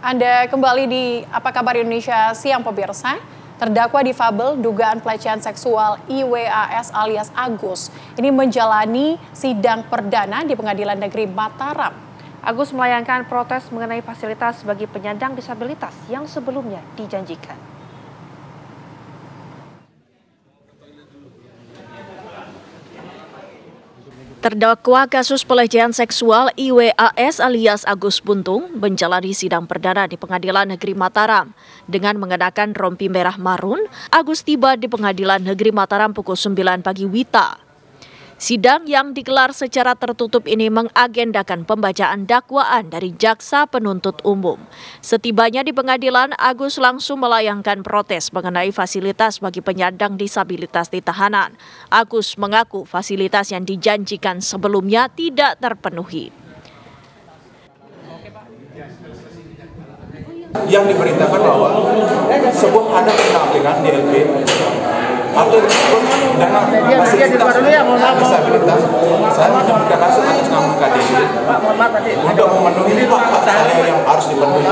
Anda kembali di Apa Kabar Indonesia Siang pemirsa. Terdakwa difabel dugaan pelecehan seksual IWAS alias Agus ini menjalani sidang perdana di Pengadilan Negeri Mataram. Agus melayangkan protes mengenai fasilitas bagi penyandang disabilitas yang sebelumnya dijanjikan. Terdakwa kasus pelecehan seksual IWAS alias Agus Buntung menjalani sidang perdana di Pengadilan Negeri Mataram. Dengan mengenakan rompi merah marun, Agus tiba di Pengadilan Negeri Mataram pukul 9 pagi WITA. Sidang yang digelar secara tertutup ini mengagendakan pembacaan dakwaan dari jaksa penuntut umum. Setibanya di pengadilan, Agus langsung melayangkan protes mengenai fasilitas bagi penyandang disabilitas di tahanan. Agus mengaku fasilitas yang dijanjikan sebelumnya tidak terpenuhi. Yang diberitakan bahwa sebuah ada penampilan di LP atau dengan fasilitas disabilitas, saya menyebutkan kasus atas nama KDD untuk memenuhi hak saya yang harus dipenuhi.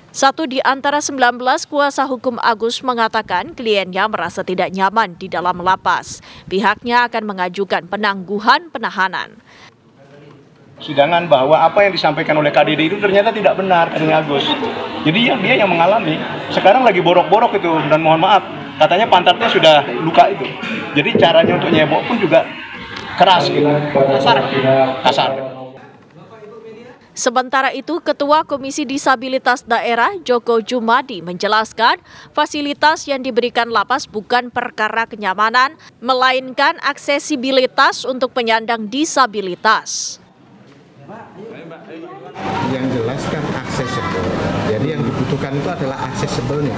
Satu di antara 19 kuasa hukum Agus mengatakan kliennya merasa tidak nyaman di dalam lapas. Pihaknya akan mengajukan penangguhan penahanan. Sidangan bahwa apa yang disampaikan oleh KDD itu ternyata tidak benar, katanya Agus. Jadi dia yang mengalami. Sekarang lagi borok-borok itu, dan mohon maaf, katanya pantatnya sudah luka itu. Jadi caranya untuk nyebok pun juga keras gitu, kasar. Sementara itu, Ketua Komisi Disabilitas Daerah Joko Jumadi menjelaskan fasilitas yang diberikan lapas bukan perkara kenyamanan, melainkan aksesibilitas untuk penyandang disabilitas. Yang jelas kan aksesibel. Jadi yang dibutuhkan itu adalah aksesibelnya.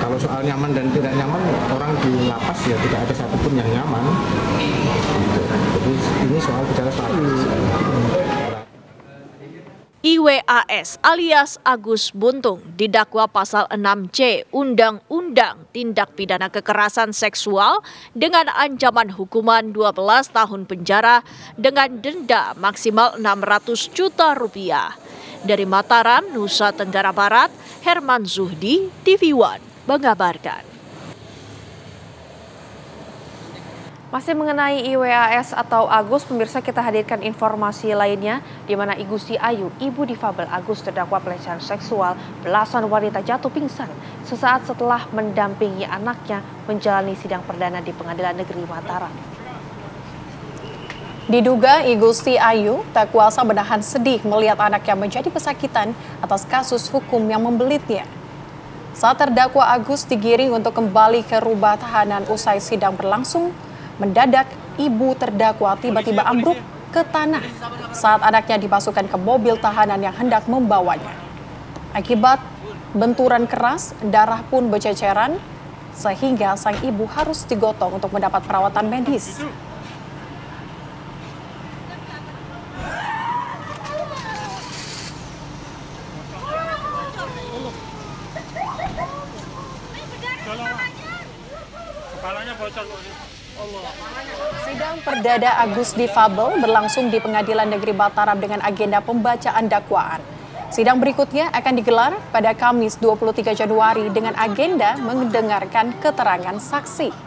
Kalau soal nyaman dan tidak nyaman, orang di lapas ya tidak ada satupun yang nyaman. Jadi ini soal bicara soal IWAS alias Agus Buntung didakwa pasal 6C Undang-Undang Tindak Pidana Kekerasan Seksual dengan ancaman hukuman 12 tahun penjara dengan denda maksimal Rp600 juta. Dari Mataram, Nusa Tenggara Barat, Herman Zuhdi, TV One mengabarkan. Masih mengenai IWAS atau Agus, pemirsa, kita hadirkan informasi lainnya di mana Igusti Ayu, ibu difabel Agus terdakwa pelecehan seksual, belasan wanita jatuh pingsan sesaat setelah mendampingi anaknya menjalani sidang perdana di Pengadilan Negeri Mataram. Diduga Igusti Ayu tak kuasa menahan sedih melihat anaknya menjadi pesakitan atas kasus hukum yang membelitnya. Saat terdakwa Agus digiring untuk kembali ke rumah tahanan usai sidang berlangsung, mendadak ibu terdakwa tiba-tiba ambruk ke tanah saat anaknya dimasukkan ke mobil tahanan yang hendak membawanya. Akibat benturan keras, darah pun berceceran sehingga sang ibu harus digotong untuk mendapat perawatan medis. Sidang perdana Agus difabel berlangsung di Pengadilan Negeri Mataram dengan agenda pembacaan dakwaan. Sidang berikutnya akan digelar pada Kamis 23 Januari dengan agenda mendengarkan keterangan saksi.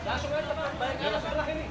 Langsung aja, Pak. Baik, sebelah ini.